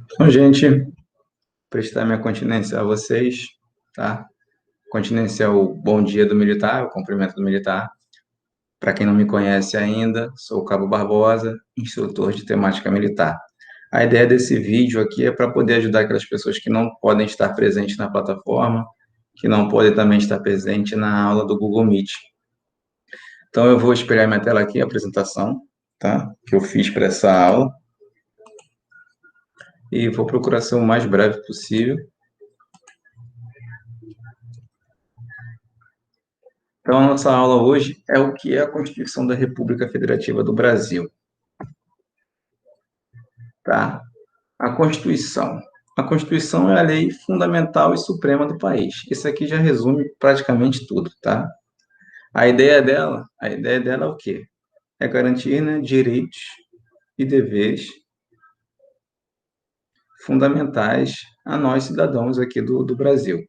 Então, gente, prestar minha continência a vocês, tá? Continência é o bom dia do militar, o cumprimento do militar. Para quem não me conhece ainda, sou o Cabo Barbosa, instrutor de temática militar. A ideia desse vídeo aqui é para poder ajudar aquelas pessoas que não podem estar presentes na plataforma, que não podem também estar presentes na aula do Google Meet. Então, eu vou espelhar minha tela aqui, a apresentação, tá? Que eu fiz para essa aula. E vou procurar ser o mais breve possível. Então, a nossa aula hoje é o que é a Constituição da República Federativa do Brasil. Tá? A Constituição. A Constituição é a lei fundamental e suprema do país. Isso aqui já resume praticamente tudo, tá? A ideia dela é o quê? É garantir, né, direitos e deveres fundamentais a nós, cidadãos aqui do Brasil.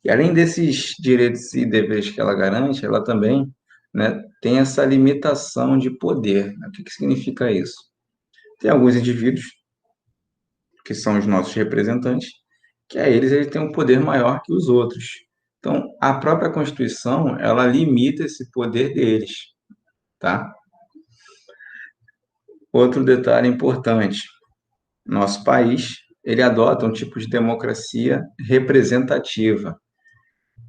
E além desses direitos e deveres que ela garante, ela também, né, tem essa limitação de poder. O que significa isso? Tem alguns indivíduos, que são os nossos representantes, que a eles têm um poder maior que os outros. Então, a própria Constituição, ela limita esse poder deles, tá? Outro detalhe importante, nosso país, ele adota um tipo de democracia representativa,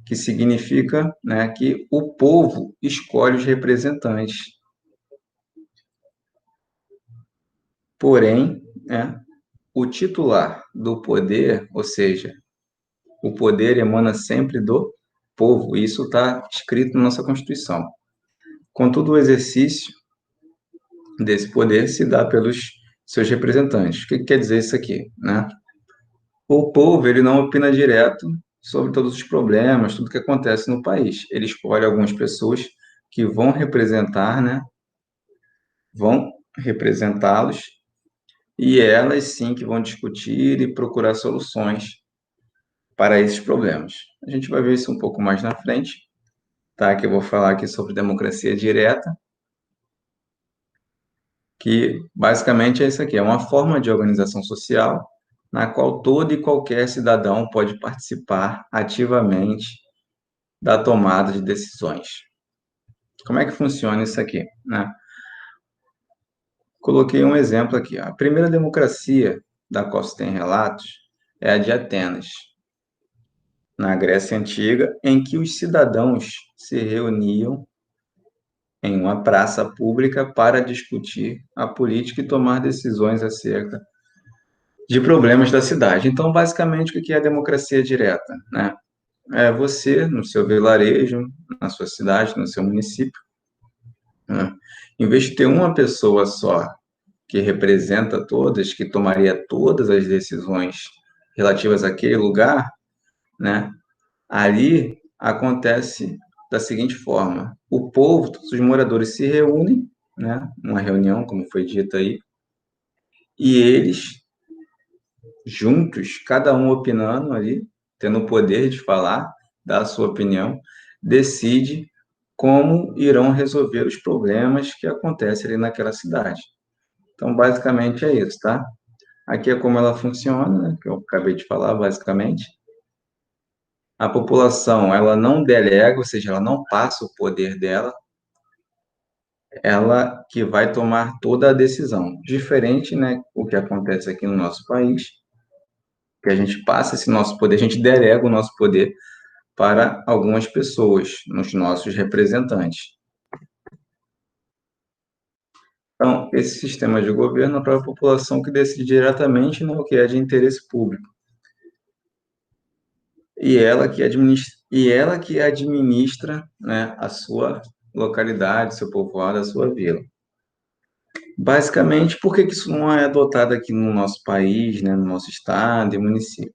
que significa, né, que o povo escolhe os representantes. Porém, né, o titular do poder, ou seja, o poder emana sempre do povo, e isso está escrito na nossa Constituição. Contudo, o exercício desse poder se dá pelos seus representantes. O que quer dizer isso aqui, né? O povo, ele não opina direto sobre todos os problemas, tudo que acontece no país. Ele escolhe algumas pessoas que vão representar, né? Vão representá-los, e elas sim que vão discutir e procurar soluções para esses problemas. A gente vai ver isso um pouco mais na frente, tá? Que eu vou falar aqui sobre democracia direta, que basicamente é isso aqui, é uma forma de organização social na qual todo e qualquer cidadão pode participar ativamente da tomada de decisões. Como é que funciona isso aqui, né? Coloquei um exemplo aqui. A primeira democracia da qual se tem relatos é a de Atenas, na Grécia Antiga, em que os cidadãos se reuniam em uma praça pública para discutir a política e tomar decisões acerca de problemas da cidade. Então, basicamente, o que é a democracia direta, né? É você, no seu vilarejo, na sua cidade, no seu município, né? Em vez de ter uma pessoa só que representa todas, que tomaria todas as decisões relativas àquele lugar, né? Ali acontece da seguinte forma: o povo, todos os moradores se reúnem, né? Uma reunião, como foi dito aí, e eles juntos, cada um opinando ali, tendo o poder de falar, dar a sua opinião, decide como irão resolver os problemas que acontecem ali naquela cidade. Então, basicamente é isso, tá? Aqui é como ela funciona, né, que eu acabei de falar, basicamente. A população, ela não delega, ou seja, ela não passa o poder dela, ela que vai tomar toda a decisão. Diferente, né, o que acontece aqui no nosso país, que a gente passa esse nosso poder, a gente delega o nosso poder para algumas pessoas, nos nossos representantes. Então, esse sistema de governo é para a população que decide diretamente no que é de interesse público. E ela que administra, né, a sua localidade, seu povoado, a sua vila. Basicamente, por que isso não é adotado aqui no nosso país, né, no nosso estado e município?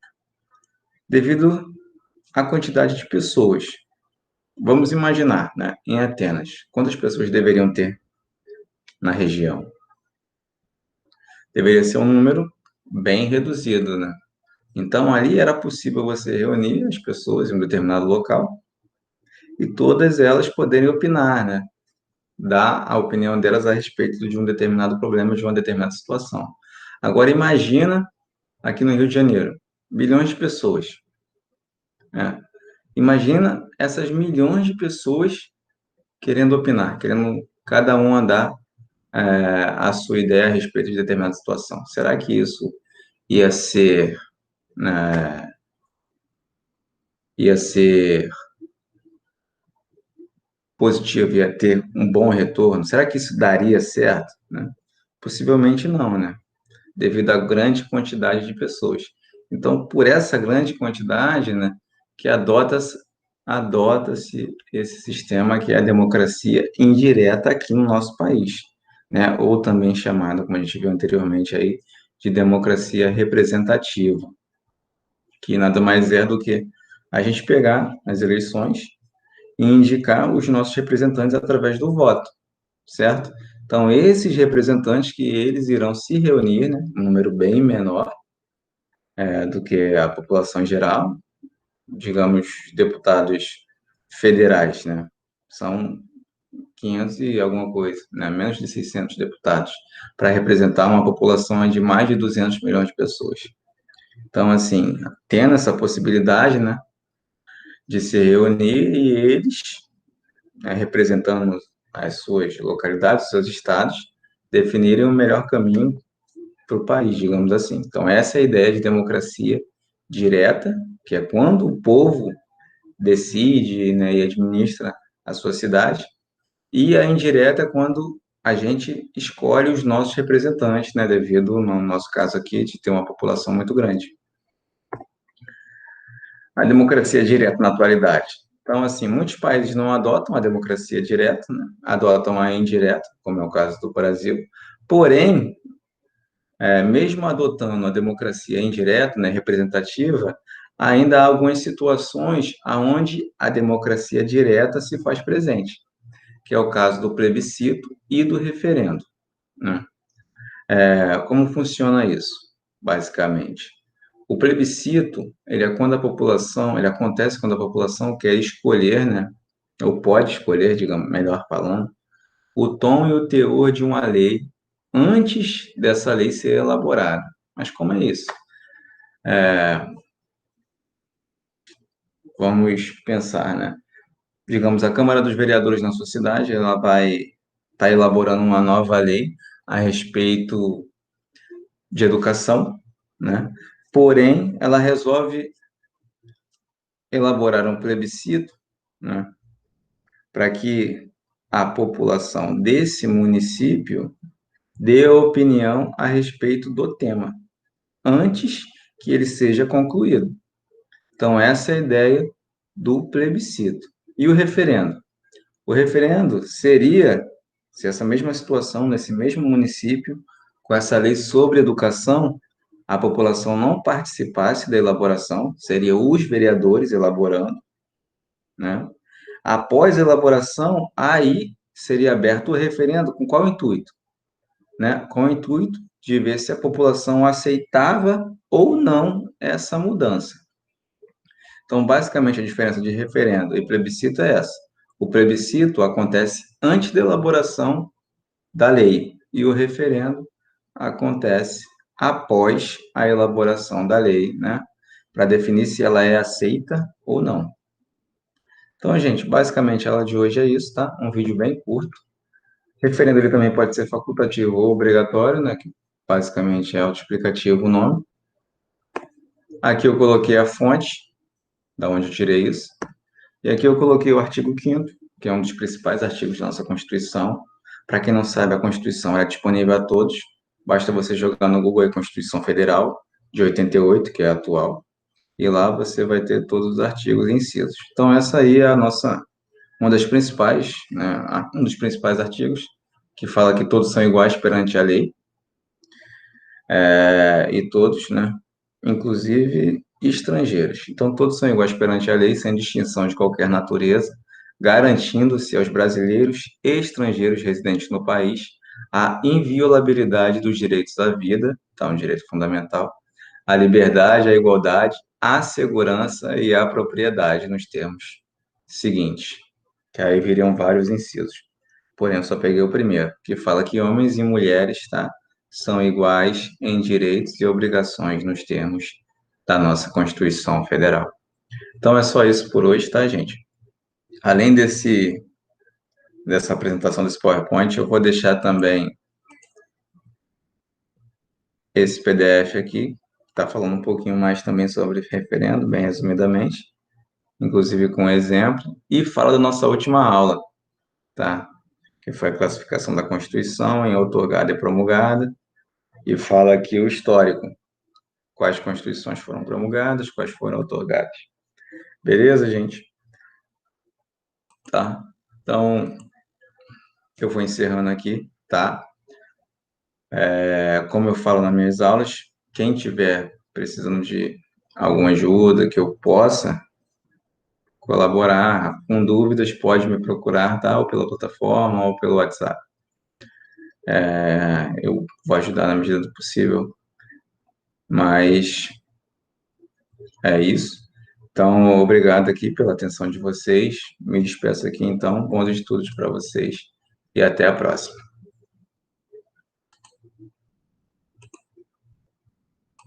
Devido à quantidade de pessoas. Vamos imaginar, né, em Atenas, quantas pessoas deveriam ter na região? Deveria ser um número bem reduzido, né? Então, ali era possível você reunir as pessoas em um determinado local e todas elas poderem opinar, né? dar a opinião delas a respeito de um determinado problema, de uma determinada situação. Agora, imagina aqui no Rio de Janeiro, bilhões de pessoas, né? Imagina essas milhões de pessoas querendo opinar, querendo cada um dar a sua ideia a respeito de determinada situação. Será que isso ia ser, né, ia ser positivo, ia ter um bom retorno? Será que isso daria certo, né? Possivelmente não, né? Devido à grande quantidade de pessoas. Então, por essa grande quantidade, né, que adota-se esse sistema que é a democracia indireta aqui no nosso país, né? Ou também chamada, como a gente viu anteriormente aí, de democracia representativa, que nada mais é do que a gente pegar as eleições e indicar os nossos representantes através do voto, certo? Então, esses representantes que eles irão se reunir, né, um número bem menor do que a população em geral, digamos, deputados federais, né? São 500 e alguma coisa, né? Menos de 600 deputados, para representar uma população de mais de 200 milhões de pessoas. Então, assim, tendo essa possibilidade, né, de se reunir e eles, né, representando as suas localidades, seus estados, definirem o melhor caminho para o país, digamos assim. Então, essa é a ideia de democracia direta, que é quando o povo decide, né, e administra a sua cidade, e a indireta é quando a gente escolhe os nossos representantes, né, devido, no nosso caso aqui, de ter uma população muito grande. A democracia direta na atualidade. Então, assim, muitos países não adotam a democracia direta, né, adotam a indireta, como é o caso do Brasil. Porém, mesmo adotando a democracia indireta, né, representativa, ainda há algumas situações onde a democracia direta se faz presente, que é o caso do plebiscito e do referendo, né? Como funciona isso, basicamente? O plebiscito, ele acontece quando a população quer escolher, né, ou pode escolher, digamos, melhor falando, o tom e o teor de uma lei antes dessa lei ser elaborada. Mas como é isso? Vamos pensar, né? Digamos, a Câmara dos Vereadores na sua cidade, ela vai estar elaborando uma nova lei a respeito de educação, né? Porém, ela resolve elaborar um plebiscito, né, para que a população desse município dê opinião a respeito do tema, antes que ele seja concluído. Então, essa é a ideia do plebiscito. E o referendo? O referendo seria, se essa mesma situação, nesse mesmo município, com essa lei sobre educação, a população não participasse da elaboração, seria os vereadores elaborando, né? Após a elaboração, aí seria aberto o referendo, com qual intuito? Né? Com o intuito de ver se a população aceitava ou não essa mudança. Então, basicamente, a diferença de referendo e plebiscito é essa. O plebiscito acontece antes da elaboração da lei e o referendo acontece após a elaboração da lei, né? Para definir se ela é aceita ou não. Então, gente, basicamente a aula de hoje é isso, tá? Um vídeo bem curto. Referendo ele também pode ser facultativo ou obrigatório, né? Que basicamente é autoexplicativo o nome. Aqui eu coloquei a fonte, da onde eu tirei isso. E aqui eu coloquei o artigo 5º, que é um dos principais artigos da nossa Constituição. Para quem não sabe, a Constituição é disponível a todos. Basta você jogar no Google a Constituição Federal de 88, que é a atual, e lá você vai ter todos os artigos e incisos. Então essa aí é a nossa uma das principais, né, um dos principais artigos que fala que todos são iguais perante a lei, e todos, né, inclusive estrangeiros. Então, todos são iguais perante a lei, sem distinção de qualquer natureza, garantindo-se aos brasileiros e estrangeiros residentes no país a inviolabilidade dos direitos à vida, tá, um direito fundamental, à liberdade, à igualdade, à segurança e à propriedade, nos termos seguintes, que aí viriam vários incisos. porém eu só peguei o primeiro, que fala que homens e mulheres, tá, são iguais em direitos e obrigações nos termos da nossa Constituição Federal. Então é só isso por hoje, tá, gente? Além dessa apresentação desse PowerPoint, eu vou deixar também esse PDF aqui, que está falando um pouquinho mais também sobre referendo, bem resumidamente, inclusive com exemplo, e fala da nossa última aula, tá? Que foi a classificação da Constituição em outorgada e promulgada, e fala aqui o histórico, quais constituições foram promulgadas, quais foram outorgadas. Beleza, gente? Tá? Então, eu vou encerrando aqui, tá? Como eu falo nas minhas aulas, quem tiver precisando de alguma ajuda que eu possa colaborar, com dúvidas, pode me procurar, tá? Ou pela plataforma ou pelo WhatsApp. Eu vou ajudar na medida do possível, mas é isso. Então, obrigado aqui pela atenção de vocês. Me despeço aqui, então. Bons estudos para vocês e até a próxima.